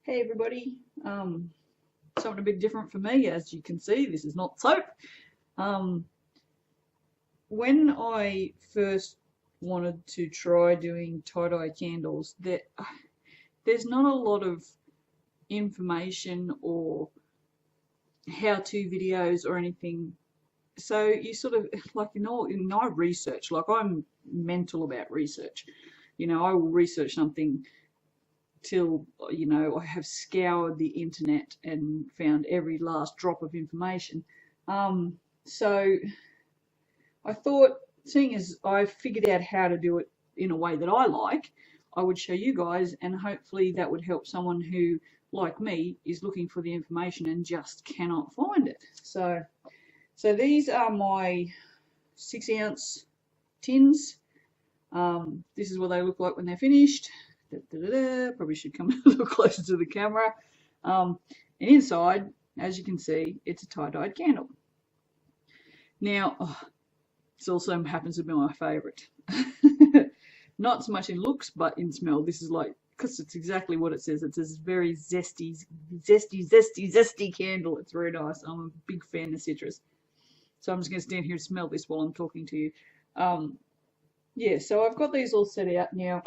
Hey everybody, something a bit different for me. As you can see, this is not soap. Um, when I first wanted to try doing tie-dye candles, there's not a lot of information or how-to videos or anything. So you sort of, like, in my research, like, I'm mental about research. I will research something till I have scoured the internet and found every last drop of information. So I thought, seeing as I figured out how to do it in a way that I like, I would show you guys, and hopefully that would help someone who, like me, is looking for the information and just cannot find it. So these are my 6-ounce tins. This is what they look like when they're finished. Probably should come a little closer to the camera. And inside, as you can see, it's a tie-dyed candle. Now, this also happens to be my favourite. Not so much in looks, but in smell. This is like, because it's exactly what it says. It's this very zesty candle. It's very nice. I'm a big fan of citrus. So I'm just going to stand here and smell this while I'm talking to you. Yeah, so I've got these all set out now.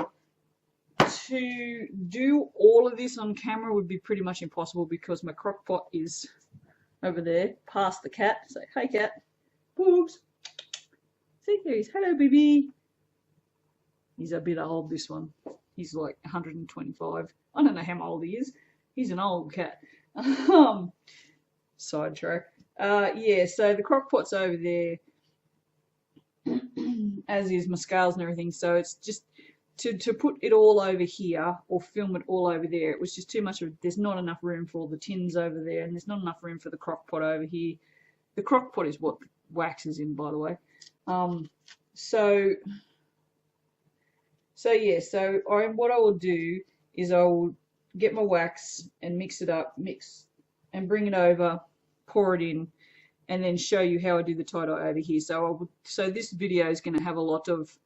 To do all of this on camera would be pretty much impossible because my crock pot is over there past the cat. Say, hey cat, Boogs. See, there he is. Hello, baby. He's a bit old, this one. He's like 125. I don't know how old he is. He's an old cat. Sidetrack. Yeah, so the crock pot's over there, as is my scales and everything. So it's just to put it all over here or film it all over there, it was just too much there's not enough room for all the tins over there, and there's not enough room for the crock pot over here. The crock pot is what the wax is in, by the way. So yeah, so what I will do is I will get my wax and mix it up, and bring it over, pour it in, and then show you how I do the tie-dye over here. So this video is going to have a lot of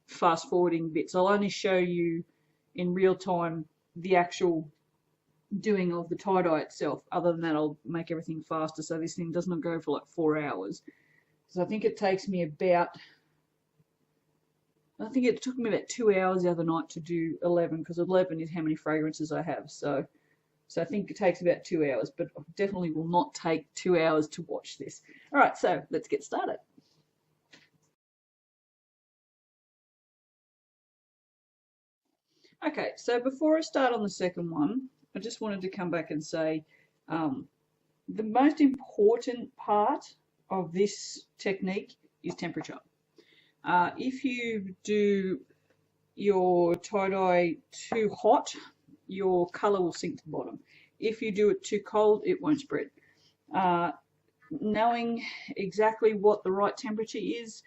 fast forwarding bits. I'll only show you in real time the actual doing of the tie-dye itself. Other than that, I'll make everything faster so this thing does not go for like 4 hours. So I think it takes me about, I think it took me about 2 hours the other night to do 11, because 11 is how many fragrances I have. So I think it takes about 2 hours, but definitely will not take 2 hours to watch this. All right, so let's get started. Okay, so before I start on the second one, I just wanted to come back and say the most important part of this technique is temperature. If you do your tie-dye too hot, your colour will sink to the bottom. If you do it too cold, it won't spread. Knowing exactly what the right temperature is,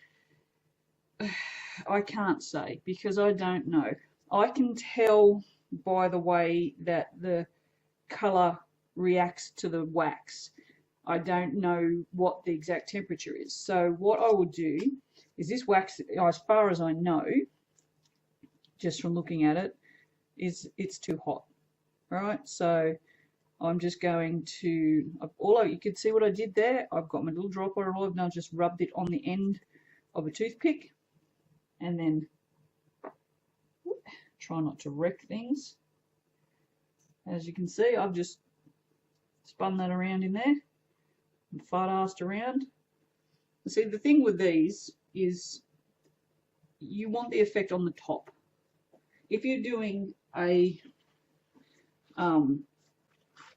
I can't say, because I don't know. I can tell by the way that the colour reacts to the wax. I don't know what the exact temperature is. So what I will do is, this wax, as far as I know, just from looking at it, it's too hot. All right, so I'm just going to, you can see what I did there. I've got my little dropper, all I've done is just rubbed it on the end of a toothpick, and then try not to wreck things. As you can see, I've just spun that around in there and fart-assed around. See, the thing with these is you want the effect on the top. If you're doing a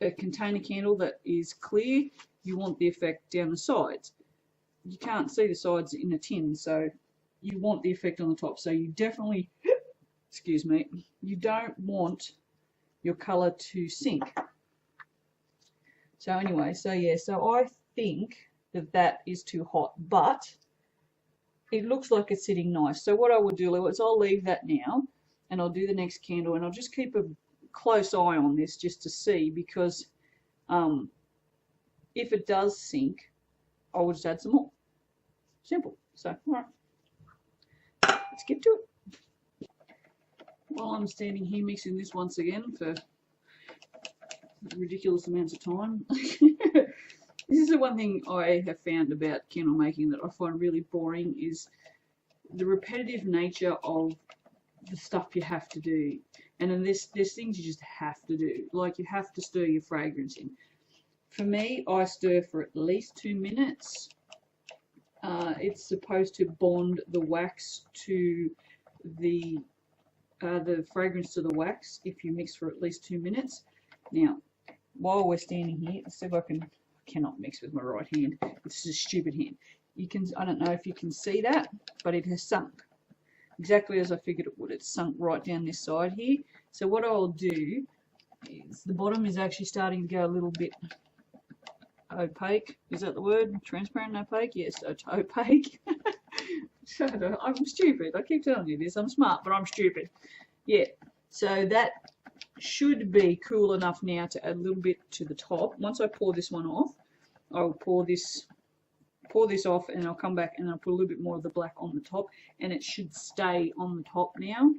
container candle that is clear, you want the effect down the sides. You can't see the sides in a tin, so you want the effect on the top. So you definitely, excuse me, you don't want your colour to sink. So anyway, so yeah, so I think that is too hot, but it looks like it's sitting nice. So what I will do is I'll leave that now, and I'll do the next candle, and I'll just keep a close eye on this just to see, because if it does sink, I will just add some more. Simple. So, all right, let's get to it. While I'm standing here mixing this once again for ridiculous amounts of time. This is the one thing I have found about candle making that I find really boring, is the repetitive nature of the stuff you have to do. And then there's things you just have to do. Like you have to stir your fragrance in. For me, I stir for at least 2 minutes. It's supposed to bond the wax to the fragrance to the wax if you mix for at least 2 minutes. Now, while we're standing here, let's see if I cannot mix with my right hand. This is a stupid hand. I don't know if you can see that, but it has sunk. Exactly as I figured it would. It's sunk right down this side here. So what I'll do is, the bottom is actually starting to go a little bit opaque. Is that the word? Transparent, opaque? Yes, it's opaque. I'm stupid. I keep telling you this. I'm smart, but I'm stupid. Yeah. So that should be cool enough now to add a little bit to the top. Once I pour this one off, I'll pour this off, and I'll come back and I'll put a little bit more of the black on the top, and it should stay on the top now.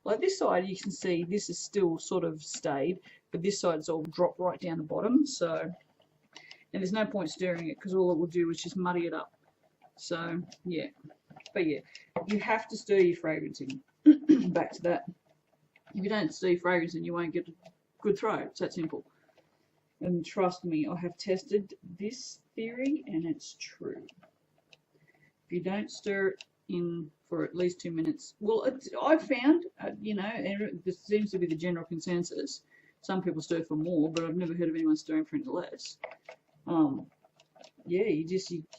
Like this side, you can see this is still sort of stayed, but this side's all dropped right down the bottom. So, and there's no point stirring it because all it will do is just muddy it up. So yeah, but yeah, you have to stir your fragrance in. Back to that. If you don't stir your fragrance in, you won't get a good throw. It's that simple. And trust me, I have tested this theory and it's true. If you don't stir it in for at least 2 minutes, well, I've found, you know, this seems to be the general consensus. Some people stir for more, but I've never heard of anyone stirring for any less. Yeah,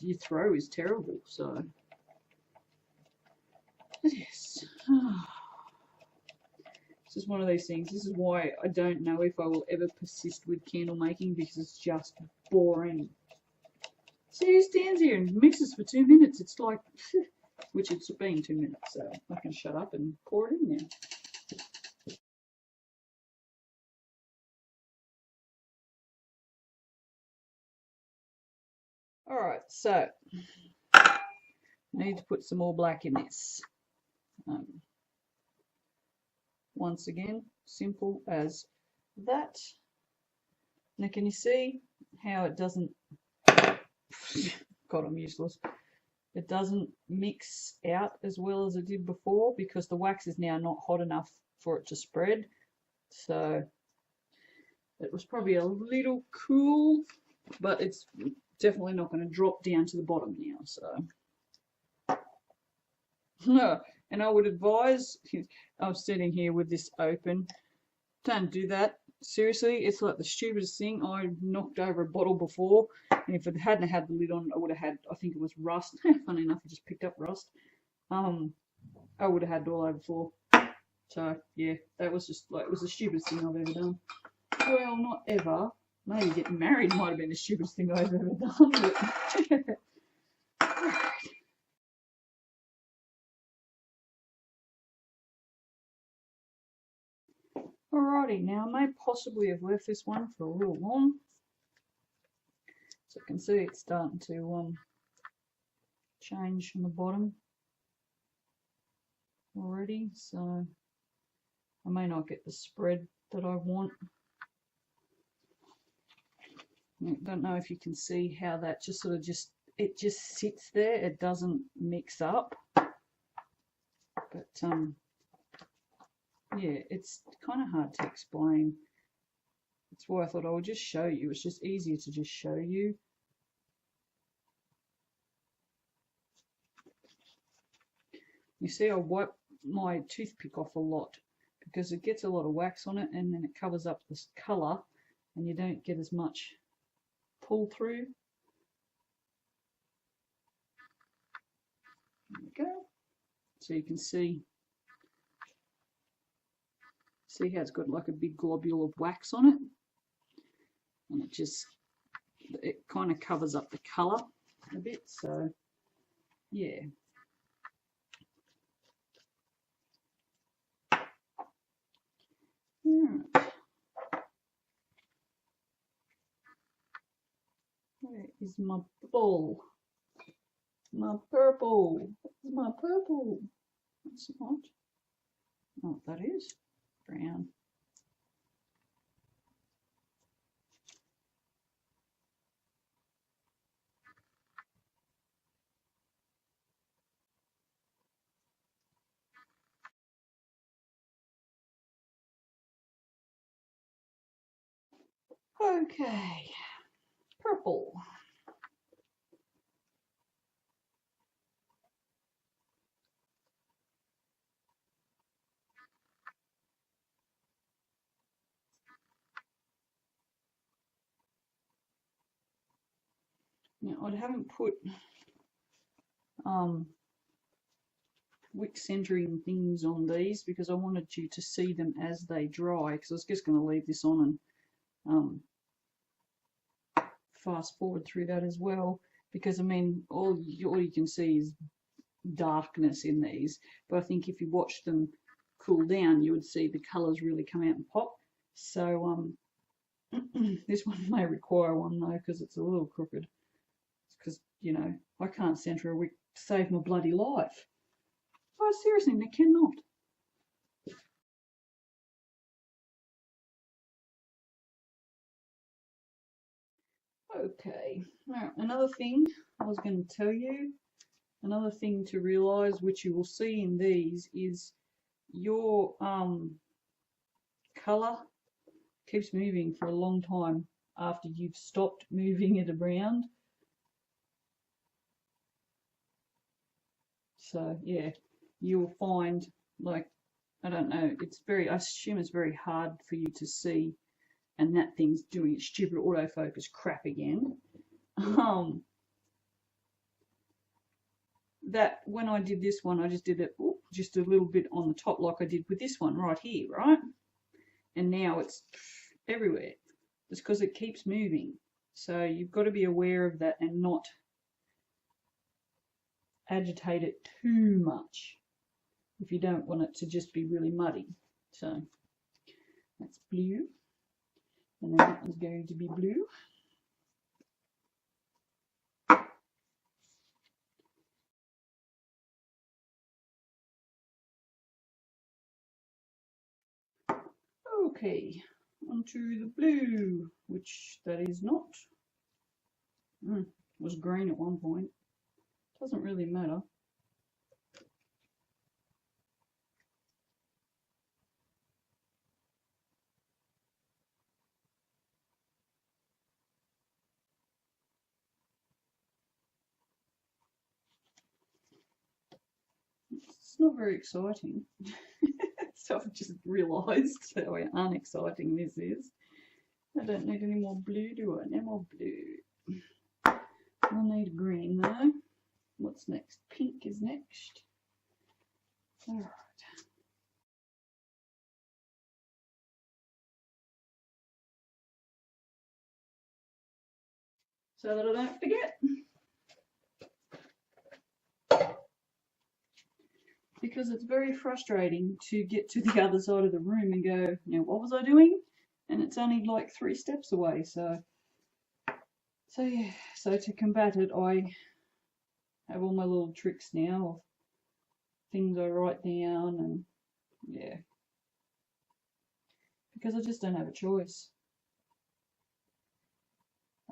your throw is terrible. So, yes. This is one of these things. This is why I don't know if I will ever persist with candle making, because it's just boring. See, he stands here and mixes for 2 minutes. It's like, which it's been 2 minutes, so I can shut up and pour it in now. Alright, so I need to put some more black in this. Once again, simple as that. Now can you see how it doesn't, God, I'm useless. It doesn't mix out as well as it did before because the wax is now not hot enough for it to spread. So it was probably a little cool, but it's definitely not going to drop down to the bottom now. So and I would advise, I'm sitting here with this open, don't do that. Seriously, it's like the stupidest thing. I knocked over a bottle before, and if it hadn't had the lid on, I would have had, I think it was rust. Funny enough, I just picked up rust. I would have had it all over the floor. So yeah, that was just like, it was the stupidest thing I've ever done. Well, not ever. Maybe getting married might have been the stupidest thing I've ever done. But alrighty, now I may possibly have left this one for a little long. So you can see it's starting to change from the bottom already. So I may not get the spread that I want. I don't know if you can see how that just sort of it just sits there. It doesn't mix up. But yeah, it's kind of hard to explain. That's why I thought I would just show you. It's just easier to just show you. You see, I wipe my toothpick off a lot because it gets a lot of wax on it, and then it covers up this colour, and you don't get as much pull through. There we go. So you can see how it's got like a big globule of wax on it, and it kind of covers up the colour a bit. So yeah. Right. Where is my ball? My purple. My purple. That's not. Oh, that is brown. Okay, purple. Now I haven't put wick centering things on these because I wanted you to see them as they dry, because I was just going to leave this on and fast forward through that as well, because I mean all you can see is darkness in these, but I think if you watch them cool down you would see the colours really come out and pop. So this one may require one though because it's a little crooked, because you know I can't centre a wick to save my bloody life. Oh seriously, they cannot. Okay, now another thing I was going to tell you, another thing to realise, which you will see in these, is your colour keeps moving for a long time after you've stopped moving it around. So yeah, you'll find, like, I don't know, I assume it's very hard for you to see, and that thing's doing its stupid autofocus crap again. That when I did this one, I just did it just a little bit on the top like I did with this one right here, right? And now it's everywhere. It's because it keeps moving. So you've got to be aware of that and not agitate it too much if you don't want it to just be really muddy. So that's blue. And then that one's going to be blue. Okay, onto the blue, which that is not. It was green at one point. Doesn't really matter. It's not very exciting. So I've just realised how unexciting this is. I don't need any more blue, do I? No more blue. I'll need green though. What's next? Pink is next. Alright. So that I don't forget. Because it's very frustrating to get to the other side of the room and go, now what was I doing? And it's only like 3 steps away. So yeah, so to combat it, I have all my little tricks now of things I write down, and yeah, because I just don't have a choice.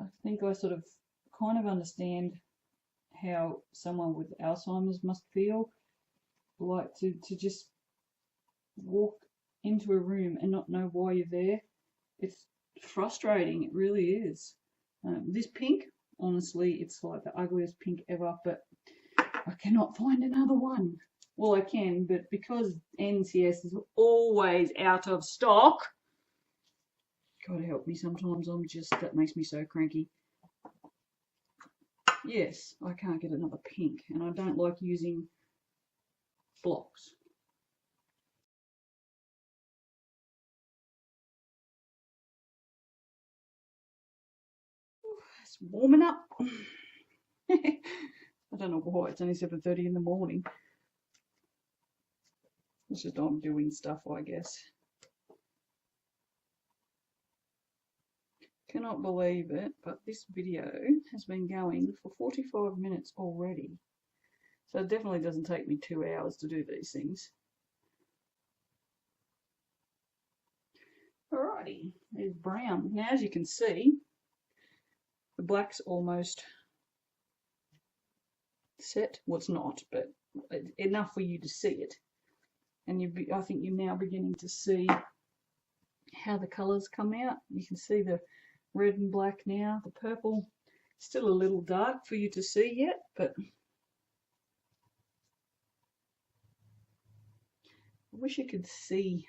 I think I sort of kind of understand how someone with Alzheimer's must feel, like to just walk into a room and not know why you're there. It's frustrating, it really is. This pink, honestly, it's like the ugliest pink ever, but I cannot find another one. Well, I can, but because NCS is always out of stock, God help me, sometimes that makes me so cranky. Yes, I can't get another pink, and I don't like using blocks. It's warming up. I don't know why, it's only 7:30 in the morning. It's just I'm doing stuff, I guess. Cannot believe it, but this video has been going for 45 minutes already. So it definitely doesn't take me 2 hours to do these things. Alrighty, there's brown. Now as you can see, the black's almost set. Well, it's not, but enough for you to see it. And I think you're now beginning to see how the colours come out. You can see the red and black now. The purple still a little dark for you to see yet, but I wish you could see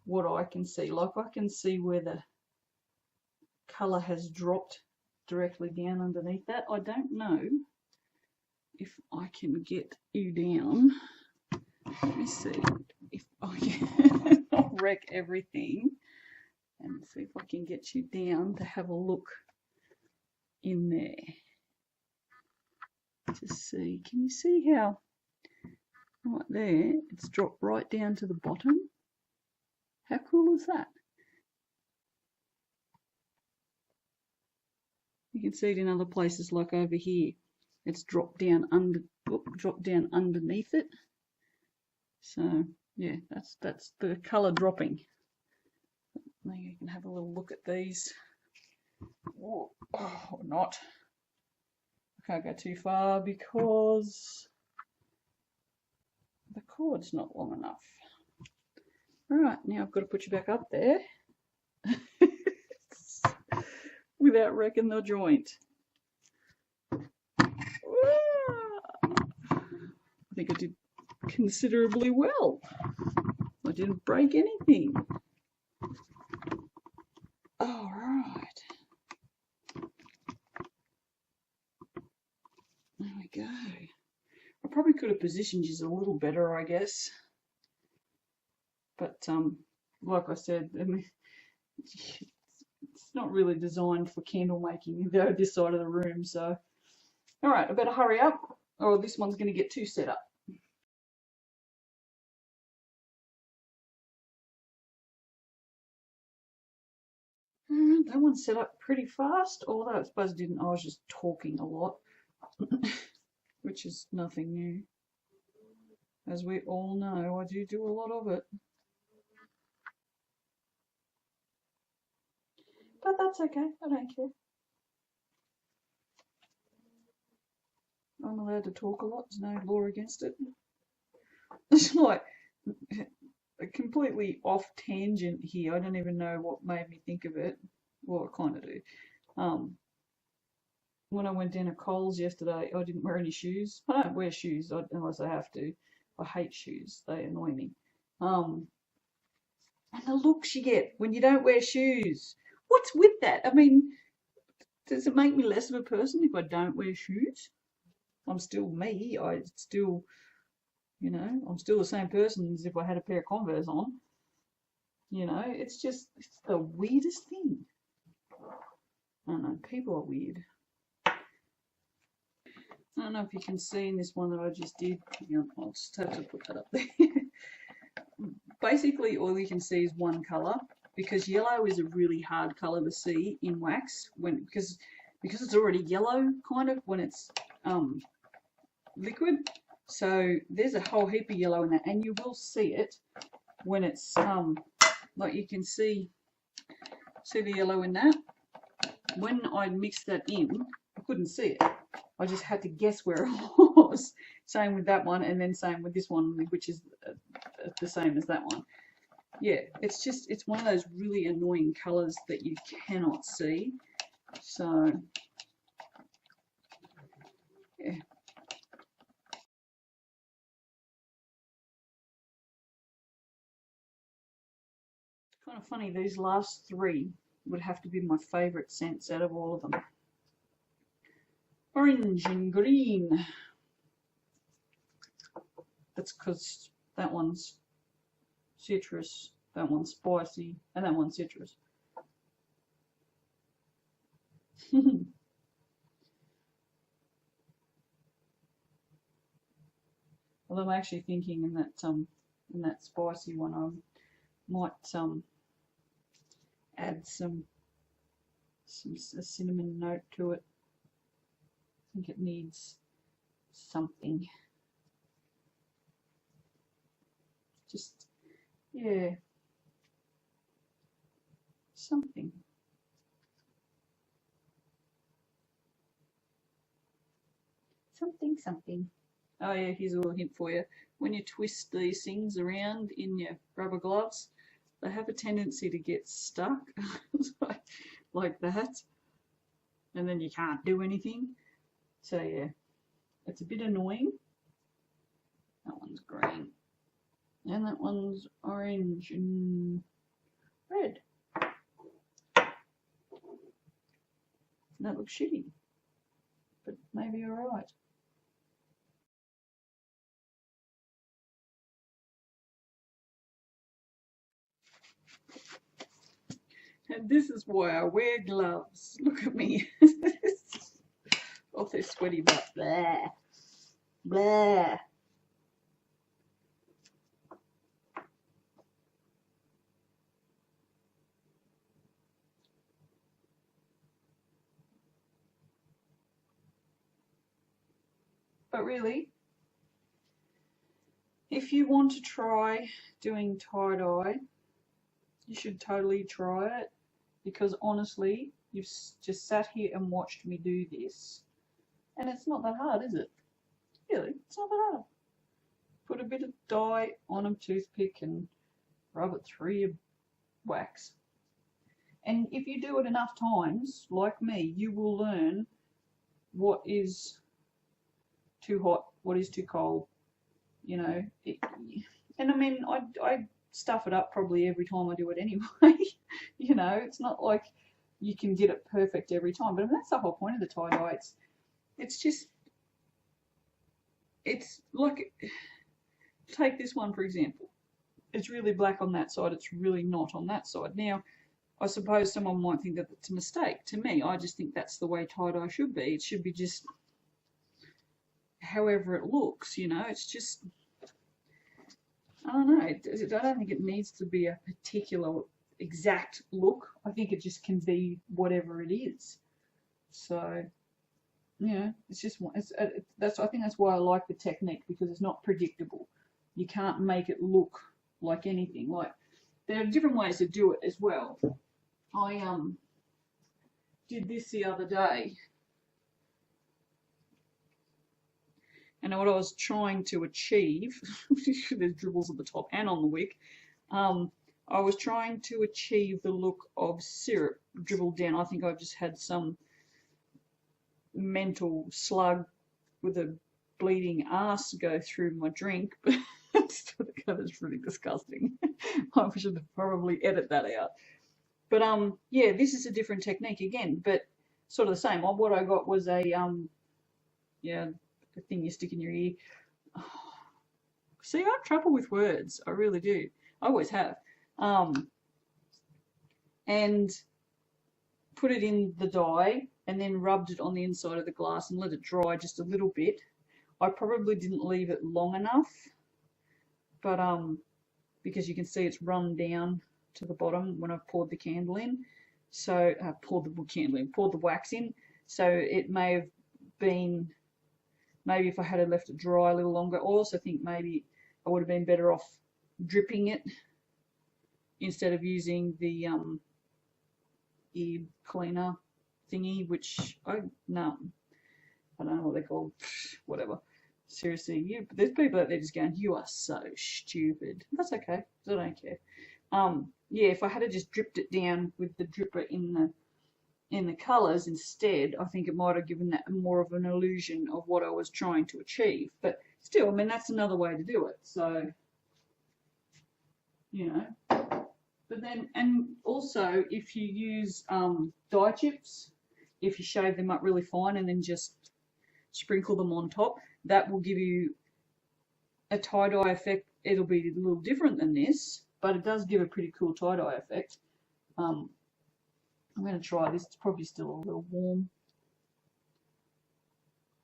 what I can see. Like I can see where the colour has dropped directly down underneath that. I don't know if I can get you down. Let me see if I can. I'll wreck everything and see if I can get you down to have a look in there to see. Can you see how right there it's dropped right down to the bottom? How cool is that? You can see it in other places, like over here. It's dropped down underneath it. So yeah, that's the colour dropping. Now you can have a little look at these. Oh, or not. I can't go too far because the cord's not long enough. Alright, now I've got to put you back up there without wrecking the joint. I think I did considerably well. I didn't break anything. Alright. There we go. I probably could have positioned you a little better, I guess. But like I said, I mean, it's not really designed for candle making this side of the room. So, all right, I better hurry up, or this one's going to get too set up. That one set up pretty fast, although I suppose it didn't. I was just talking a lot, which is nothing new. As we all know, I do a lot of it. But that's okay, I don't care. I'm allowed to talk a lot, there's no law against it. It's like a completely off tangent here. I don't even know what made me think of it. Well, I kind of do. When I went down to Coles yesterday, I didn't wear any shoes. I don't wear shoes unless I have to. I hate shoes, they annoy me. And the looks you get when you don't wear shoes. What's with that? I mean, does it make me less of a person if I don't wear shoes? I'm still me. I'm still the same person as if I had a pair of Converse on. You know, it's the weirdest thing. I don't know, people are weird. I don't know if you can see in this one that I just did. I'll just have to put that up there. Basically, all you can see is one colour, because yellow is a really hard colour to see in wax because it's already yellow kind of when it's liquid. So there's a whole heap of yellow in that, and you will see it when it's like you can see the yellow in that. When I mixed that in, I couldn't see it. I just had to guess where it was. Same with that one, and then same with this one, which is the same as that one. Yeah, it's one of those really annoying colours that you cannot see. So, yeah. It's kind of funny, these last three would have to be my favourite scents out of all of them. Orange and green. That's because that one's citrus, that one's spicy, and that one's citrus. Although I'm actually thinking in that spicy one, I might add a cinnamon note to it. I think it needs something. Just, yeah, something. Something. Oh yeah, here's a little hint for you. When you twist these things around in your rubber gloves, they have a tendency to get stuck. like that, and then you can't do anything. So yeah, it's a bit annoying. That one's green, and that one's orange and red. That looks shitty, but maybe alright. And this is why I wear gloves. Look at me. Off their sweaty butt. Blah. Blah. But really, if you want to try doing tie-dye, you should totally try it, because honestly, you've just sat here and watched me do this, and it's not that hard, is it? Really, it's not that hard. Put a bit of dye on a toothpick and rub it through your wax. And if you do it enough times, like me, you will learn what is too hot, what is too cold, you know. And I mean, I stuff it up probably every time I do it anyway. You know, it's not like you can get it perfect every time, but I mean, that's the whole point of the tie-dye. It's just, it's like, take this one for example. It's really black on that side, it's really not on that side. Now, I suppose someone might think that it's a mistake. To me, I just think that's the way tie-dye should be. It should be just however it looks, you know. It's just, I don't know, I don't think it needs to be a particular exact look. I think it just can be whatever it is. So, yeah, it's just, that's, I think that's why I like the technique, because it's not predictable. You can't make it look like anything. Like, there are different ways to do it as well. I did this the other day, and what I was trying to achieve, there's dribbles at the top and on the wick, I was trying to achieve the look of syrup dribbled down. I think I just had some mental slug with a bleeding ass go through my drink, but that's really disgusting. I should probably edit that out. But yeah, this is a different technique again, but sort of the same. What I got was a yeah, the thing you stick in your ear. See, I have trouble with words. I really do. I always have. And put it in the dye, and then rubbed it on the inside of the glass and let it dry just a little bit. I probably didn't leave it long enough, but because you can see it's run down to the bottom when I've poured the candle in. So poured the wax in. So it may have been, maybe if I had left it dry a little longer. I also think maybe I would have been better off dripping it instead of using the ear cleaner thingy, which I don't know what they're called, whatever. Seriously, there's people out there just going, you are so stupid. That's okay, I don't care. Yeah, if I had just dripped it down with the dripper in the colours instead, I think it might have given that more of an illusion of what I was trying to achieve. But still, I mean, that's another way to do it. So, you know. But then, and also, if you use dye chips, if you shave them up really fine and then just sprinkle them on top, that will give you a tie-dye effect. It'll be a little different than this, but it does give a pretty cool tie-dye effect. I'm going to try this. It's probably still a little warm,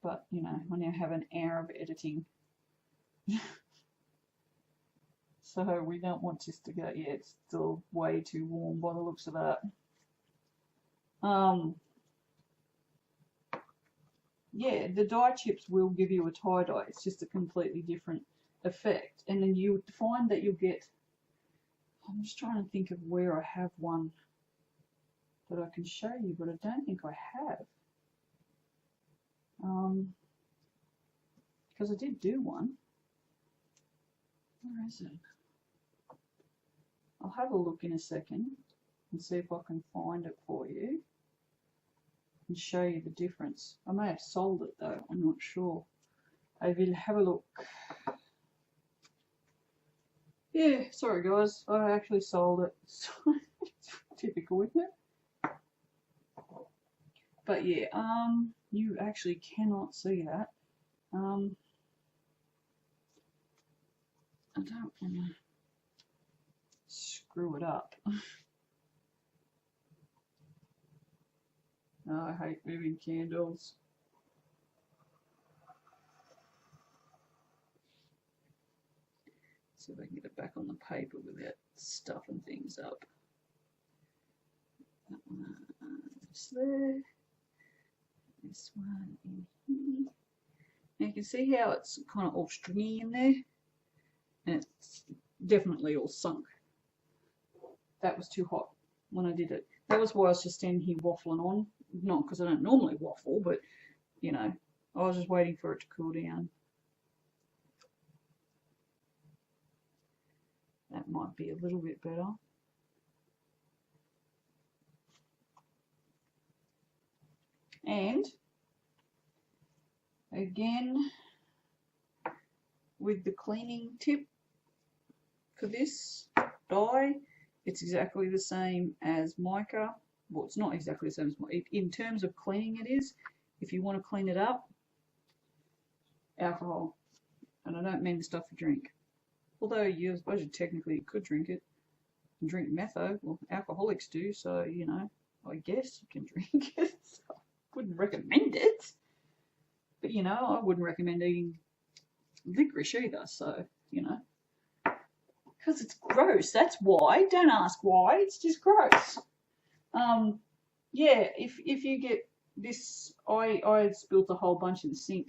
but you know, I now have an hour of editing. So we don't want this to go, yeah, it's still way too warm by the looks of that. Yeah, the dye chips will give you a tie-dye. It's just a completely different effect. And then you find that you'll get, I'm just trying to think of where I have one that I can show you, but I don't think I have. Because I did do one. Where is it? I'll have a look in a second. and see if I can find it for you and show you the difference. I may have sold it though, I'm not sure. I will have a look. Yeah, sorry guys, I actually sold it. It's typical, isn't it? But yeah, you actually cannot see that. I don't want to screw it up. Oh, I hate moving candles. See if I can get it back on the paper without stuffing things up. That one is there. This one in here. Now you can see how it's kind of all stringy in there, and it's definitely all sunk. That was too hot when I did it. That was why I was just standing here waffling on. Not because I don't normally waffle, but you know, I was just waiting for it to cool down. That might be a little bit better. And again, with the cleaning tip for this dye, it's exactly the same as mica. Well, it's not exactly the same as mica. In terms of cleaning it is, if you want to clean it up, alcohol. And I don't mean the stuff you drink. Although I suppose you technically could drink it. And drink metho. Well, alcoholics do, so, you know, I guess you can drink it. So I wouldn't recommend it. But, you know, I wouldn't recommend eating licorice either, so, you know. Because it's gross, that's why. Don't ask why, it's just gross. Yeah, if you get this, I spilled a whole bunch in the sink.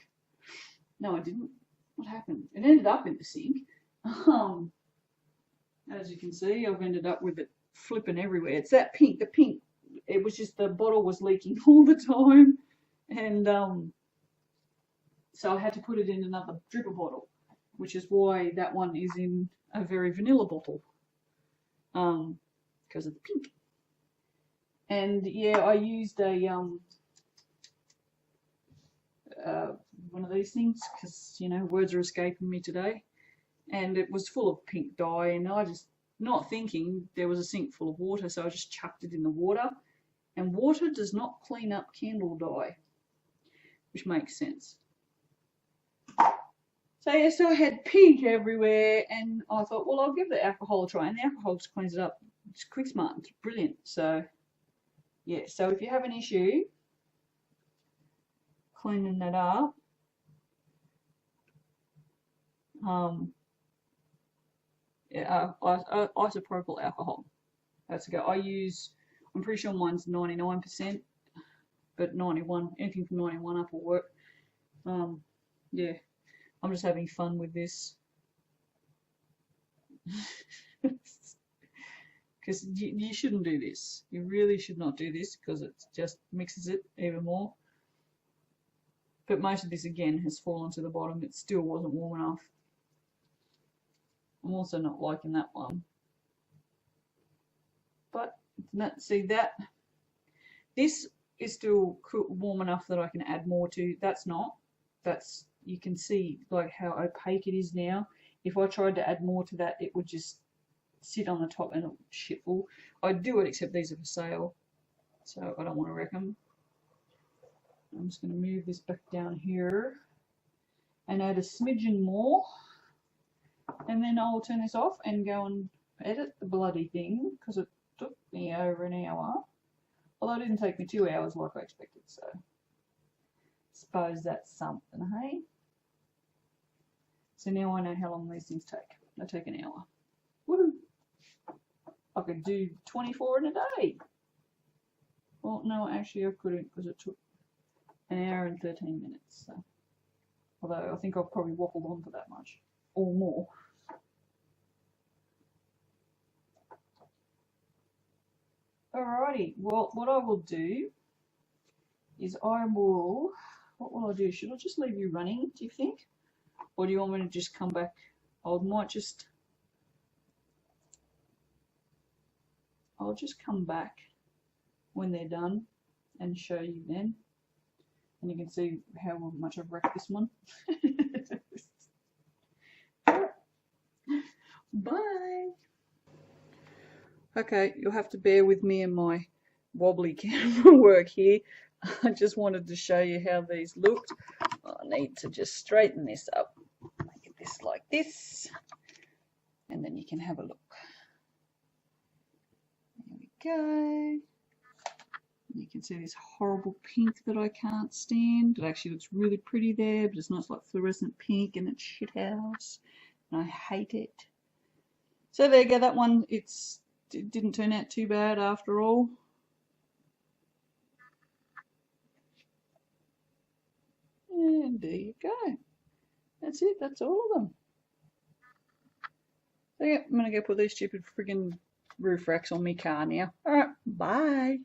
No, I didn't. What happened? It ended up in the sink. As you can see, I've ended up with it flipping everywhere. It's that pink, the pink. It was just the bottle was leaking all the time, and so I had to put it in another dripper bottle, which is why that one is in a very vanilla bottle, because of the pink. And yeah, I used a one of these things because, you know, words are escaping me today, and it was full of pink dye, and I just, not thinking, there was a sink full of water, so I just chucked it in the water, and water does not clean up candle dye, which makes sense. So yeah, so I had pink everywhere, and I thought, well, I'll give the alcohol a try, and the alcohol just cleans it up. It's quick smart, it's brilliant. So yeah, so if you have an issue cleaning that up, yeah, isopropyl alcohol. That's a go. I'm pretty sure mine's 99%, but 91, anything from 91 up will work. Yeah, I'm just having fun with this. Because you shouldn't do this. You really should not do this because it just mixes it even more. But most of this again has fallen to the bottom. It still wasn't warm enough. I'm also not liking that one. But see that this is still warm enough that I can add more to. That's not. That's, you can see like how opaque it is now. If I tried to add more to that, it would just sit on the top and it would shit full. I'd do it, except these are for sale, so I don't want to wreck them. I'm just going to move this back down here and add a smidgen more, and then I'll turn this off and go and edit the bloody thing, because it took me over an hour, although it didn't take me 2 hours like I expected, so suppose that's something, hey? So now I know how long these things take. They take an hour. Woohoo! I could do 24 in a day. Well, no, actually I couldn't, because it took an hour and 13 minutes. So. Although I think I've probably waffled on for that much, or more. Alrighty, well, what I will do is what will I do? Should I just leave you running, do you think? Or do you want me to just come back? I I'll just come back when they're done and show you then. And you can see how much I've wrecked this one. Bye. Okay, you'll have to bear with me and my wobbly camera work here. I just wanted to show you how these looked. I need to just straighten this up. Make this like this. And then you can have a look. There we go. You can see this horrible pink that I can't stand. It actually looks really pretty there, but it's not like fluorescent pink and it's shit house. And I hate it. So there you go, that one, it didn't turn out too bad after all. And there you go. That's it, that's all of them. So yeah, I'm gonna go put these stupid friggin' roof racks on my car now. Alright, bye.